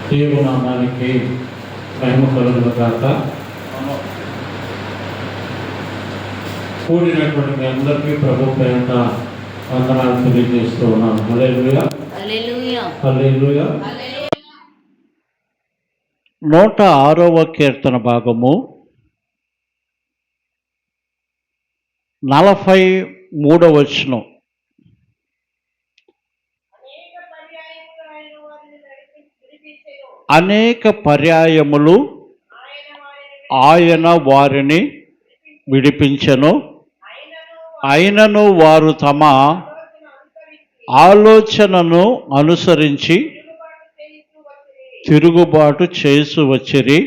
దేవునామానికి మహిమ కలుగును గాక. కూడినటువంటి మీ అందరికీ ప్రభు పేరిట వందనాలు తెలియజేస్తూ ఉన్నాను. హల్లెలూయా, హల్లెలూయా, హల్లెలూయా. 106వ కీర్తన భాగము 43వ వచనం. అనేక పర్యాయములు ఆయన వారిని విడిపించెను, అయినను వారు తమ ఆలోచనను అనుసరించి తిరుగుబాటు చేసి వచ్చిరి,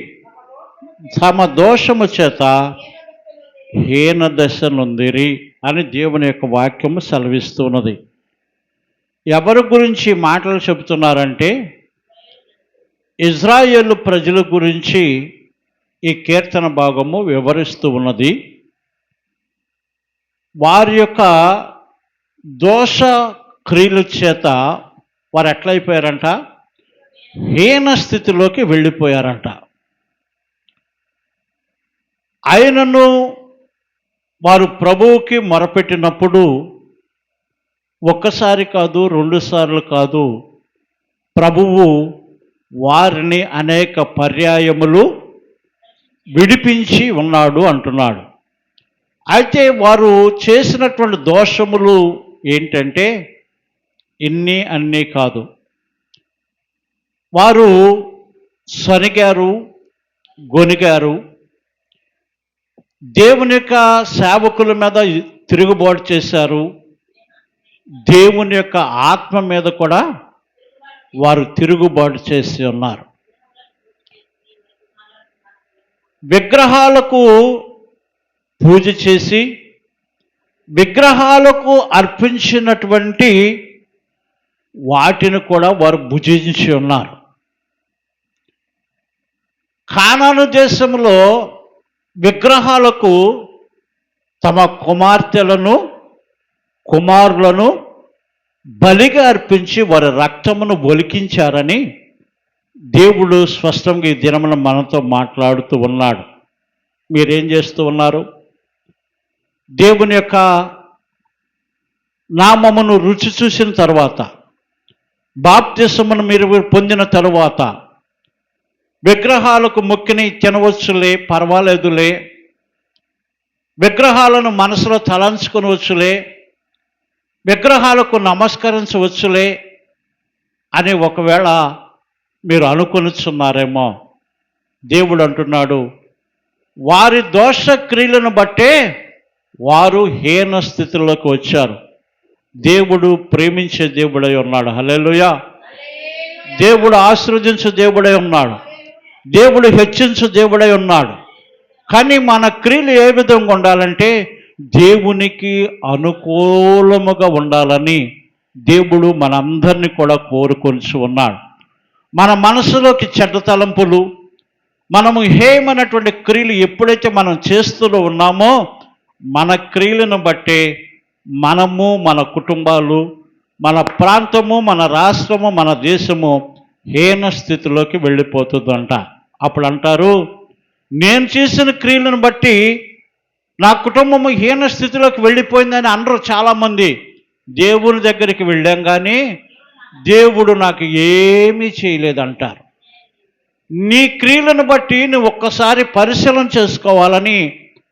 తమ దోషము చేత హీన దశ నొందిరి అని దేవుని యొక్క వాక్యము సెలవిస్తున్నది. ఎవరి గురించి మాటలు చెబుతున్నారంటే ఇజ్రాయేలు ప్రజల గురించి ఈ కీర్తన భాగము వివరిస్తూ ఉన్నది. వారి యొక్క దోష క్రియల చేత వారు ఎట్లయిపోయారంట? హీన స్థితిలోకి వెళ్ళిపోయారంట. ఆయనను వారు ప్రభువుకి మొరపెట్టినప్పుడు ఒక్కసారి కాదు, 2 సార్లు కాదు, ప్రభువు వారిని అనేక పర్యాయములు విడిపించి ఉన్నాడు అంటున్నాడు. అయితే వారు చేసినటువంటి దోషములు ఏంటంటే అన్నీ కాదు. వారు సనిగారు, గొనిగారు, దేవుని యొక్క సేవకుల మీద తిరుగుబాటు చేశారు, దేవుని యొక్క ఆత్మ మీద కూడా వారు తిరుగుబాటు చేసి ఉన్నారు. విగ్రహాలకు పూజ చేసి విగ్రహాలకు అర్పించినటువంటి వాటిని కూడా వారు భుజించి ఉన్నారు. కానాను దేశంలో విగ్రహాలకు తమ కుమార్తెలను, కుమారులను బలిగా అర్పించి వారి రక్తమును ఒలికించారని దేవుడు స్పష్టంగా ఈ దినమున మనతో మాట్లాడుతూ ఉన్నాడు. మీరేం చేస్తూ ఉన్నారు? దేవుని యొక్క నామమును రుచి చూసిన తర్వాత, బాప్తిసమును మీరు పొందిన తరువాత విగ్రహాలకు మొక్కిని తినవచ్చులే, పర్వాలేదులే, విగ్రహాలను మనసులో తలంచుకొనవచ్చులే, విగ్రహాలకు నమస్కరించవచ్చులే అని ఒకవేళ మీరు అనుకొనిచున్నారేమో. దేవుడు అంటున్నాడు, వారి దోష క్రియలను బట్టే వారు హీన స్థితిలోకి వచ్చారు. దేవుడు ప్రేమించే దేవుడై ఉన్నాడు. హల్లెలూయా. దేవుడు ఆశీర్వదించే దేవుడై ఉన్నాడు. దేవుడు హెచ్చించు దేవుడై ఉన్నాడు. కానీ మన క్రియలు ఏ విధంగా ఉండాలంటే దేవునికి అనుకూలముగా ఉండాలని దేవుడు మనందరినీ కూడా కోరుకొని ఉన్నాడు. మన మనసులోకి చెడ్డ తలంపులు, మనము హేయమైనటువంటి క్రియలు ఎప్పుడైతే మనం చేస్తూ ఉన్నామో మన క్రియలను బట్టే మనము, మన కుటుంబాలు, మన ప్రాంతము, మన రాష్ట్రము, మన దేశము హీన స్థితిలోకి వెళ్ళిపోతుందంట. అప్పుడు అంటారు, నేను చేసిన క్రియలను బట్టి నా కుటుంబము హీన స్థితిలోకి వెళ్ళిపోయిందని అనరు చాలామంది. దేవుని దగ్గరికి వెళ్ళాం కానీ దేవుడు నాకు ఏమీ చేయలేదంటారు. నీ క్రియలను బట్టి నువ్వు ఒక్కసారి పరిశీలన చేసుకోవాలని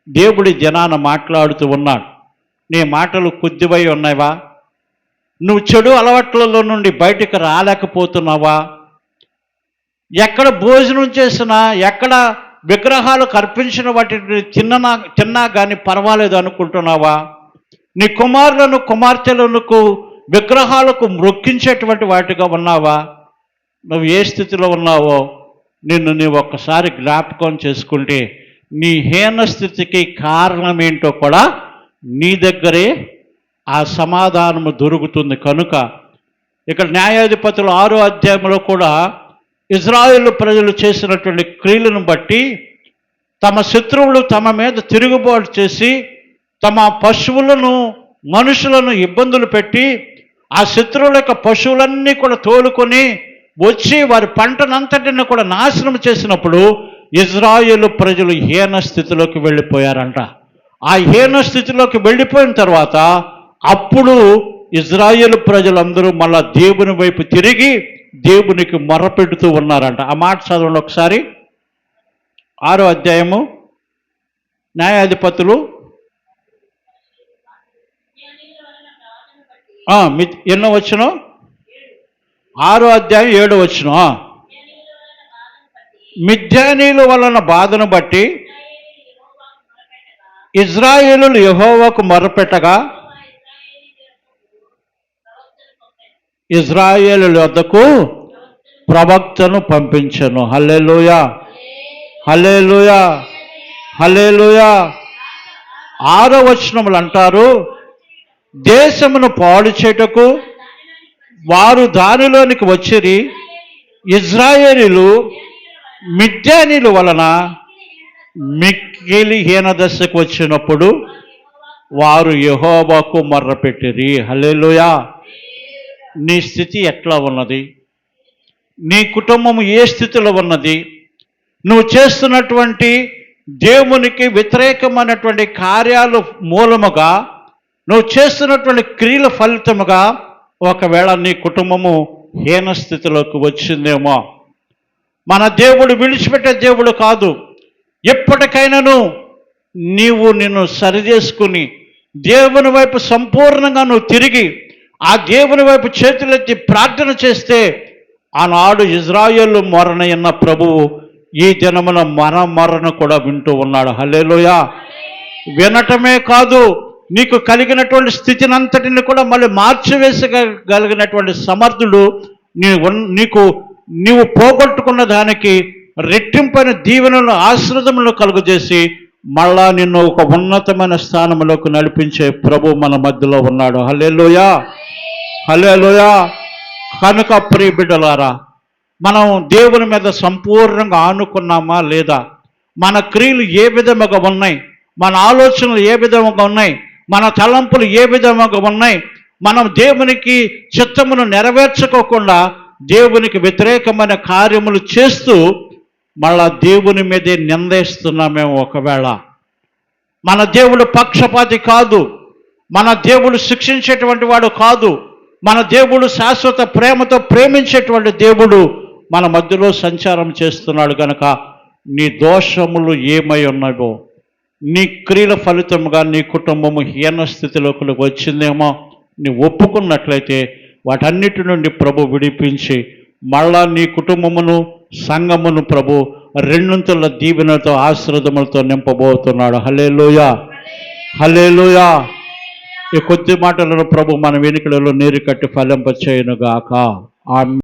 దేవుడి జనాన మాట్లాడుతూ ఉన్నాడు. నీ మాటలు కొద్దివై ఉన్నావా? నువ్వు చెడు అలవాట్లలో నుండి బయటకు రాలేకపోతున్నావా? ఎక్కడ భోజనం చేసినా, ఎక్కడ విగ్రహాలకు అర్పించిన వాటిని తిన్నా కానీ పర్వాలేదు అనుకుంటున్నావా? నీ కుమారులను, కుమార్తెలకు విగ్రహాలకు మొక్కించేటువంటి వాటిగా ఉన్నావా? నువ్వు ఏ స్థితిలో ఉన్నావో నీవు ఒక్కసారి జ్ఞాపకం చేసుకుంటే నీ హీన స్థితికి కారణం ఏంటో కూడా నీ దగ్గరే ఆ సమాధానము దొరుకుతుంది. కనుక ఇక్కడ న్యాయాధిపతులు 6వ అధ్యాయంలో కూడా ఇజ్రాయేలు ప్రజలు చేసినటువంటి క్రియలను బట్టి తమ శత్రువులు తమ మీద తిరుగుబాటు చేసి తమ పశువులను, మనుషులను ఇబ్బందులు పెట్టి ఆ శత్రువుల యొక్క పశువులన్నీ కూడా తోలుకొని వచ్చి వారి పంటనంతటిని కూడా నాశనం చేసినప్పుడు ఇజ్రాయేలు ప్రజలు హీన స్థితిలోకి వెళ్ళిపోయారంట. ఆ హీన స్థితిలోకి వెళ్ళిపోయిన తర్వాత అప్పుడు ఇజ్రాయేలు ప్రజలందరూ మళ్ళా దేవుని వైపు తిరిగి దేవునికి మొరపెడుతూ ఉన్నారంట. ఆ మాట చదవండి ఒకసారి. 6వ అధ్యాయము న్యాయాధిపతులు ఎన్నో వచ్చును? 6వ అధ్యాయం 7వ వచ్చును. మిద్యానీయుల వలన బాధను బట్టి ఇజ్రాయేలులు యెహోవాకు మొరపెట్టగా ఇజ్రాయేలుల వద్దకు ప్రవక్తను పంపించెను. హల్లెలూయా, హల్లెలూయా, హల్లెలూయా. 6వ వచనములు అంటారు, దేశమును పాడు చేయుటకు వారు దానిలోనికి వచ్చిరి. ఇజ్రాయేలీలు మిద్యానీయుల వలన మిక్కిలి హీనదశకు వచ్చినప్పుడు వారు యెహోవాకు మొర్రపెట్టిరి. హల్లెలూయా. నీ స్థితి ఎట్లా ఉన్నది? నీ కుటుంబం ఏ స్థితిలో ఉన్నది? నువ్వు చేస్తున్నటువంటి దేవునికి వ్యతిరేకమైనటువంటి కార్యాలు మూలముగా, నువ్వు చేస్తున్నటువంటి క్రియల ఫలితముగా ఒకవేళ నీ కుటుంబము హీన స్థితిలోకి వచ్చిందేమో. మన దేవుడు విడిచిపెట్టే దేవుడు కాదు. ఎప్పటికైనాను నిన్ను సరిచేసుకుని దేవుని వైపు సంపూర్ణంగా నువ్వు తిరిగి ఆ దేవుని వైపు చేతులెత్తి ప్రార్థన చేస్తే ఆనాడు ఇజ్రాయేలు మొరనయన్న ప్రభువు ఈ దినమున మన మొరను కూడా వింటూ ఉన్నాడు. హల్లెలూయా. వినటమే కాదు, నీకు కలిగినటువంటి స్థితిని అంతటిని కూడా మళ్ళీ మార్చివేసగలిగినటువంటి సమర్థుడు నీవు పోగొట్టుకున్న దానికి రెట్టింపైన దీవెనలు ఆశీర్వాదములు కలుగజేసి మళ్ళా నిన్ను ఒక ఉన్నతమైన స్థానంలోకి నడిపించే ప్రభు మన మధ్యలో ఉన్నాడు. హల్లెలూయా, హల్లెలూయా. కనుక ప్రియ బిడ్డలారా, మనం దేవుని మీద సంపూర్ణంగా ఆనుకున్నామా లేదా? మన క్రియలు ఏ విధముగా ఉన్నాయి? మన ఆలోచనలు ఏ విధముగా ఉన్నాయి? మన తలంపులు ఏ విధముగా ఉన్నాయి? మనం దేవునికి చిత్తమును నెరవేర్చుకోకుండా దేవునికి వ్యతిరేకమైన కార్యములు చేస్తూ మళ్ళా దేవుని మీదే నిందేస్తున్నామేమో. ఒకవేళ మన దేవుడు పక్షపాతి కాదు, మన దేవుడు శిక్షించేటువంటి వాడు కాదు, మన దేవుడు శాశ్వత ప్రేమతో ప్రేమించేటువంటి దేవుడు మన మధ్యలో సంచారం చేస్తున్నాడు. కనుక నీ దోషములు ఏమై ఉన్నాయో, నీ క్రియల ఫలితముగా నీ కుటుంబము హీన స్థితిలోకి వచ్చిందేమో, నీ ఒప్పుకున్నట్లయితే వాటన్నిటి నుండి ప్రభు విడిపించి మళ్ళా నీ కుటుంబమును సంఘమును ప్రభు రెండొంతుల దీవెనలతో ఆశీర్వాదములతో నింపబోతున్నాడు. హల్లెలూయా, హల్లెలూయా. ఈ కొద్ది మాటలను ప్రభు మన వెనుకలలో నీరు కట్టి ఫలింపచేయునుగాక. ఆమేన్.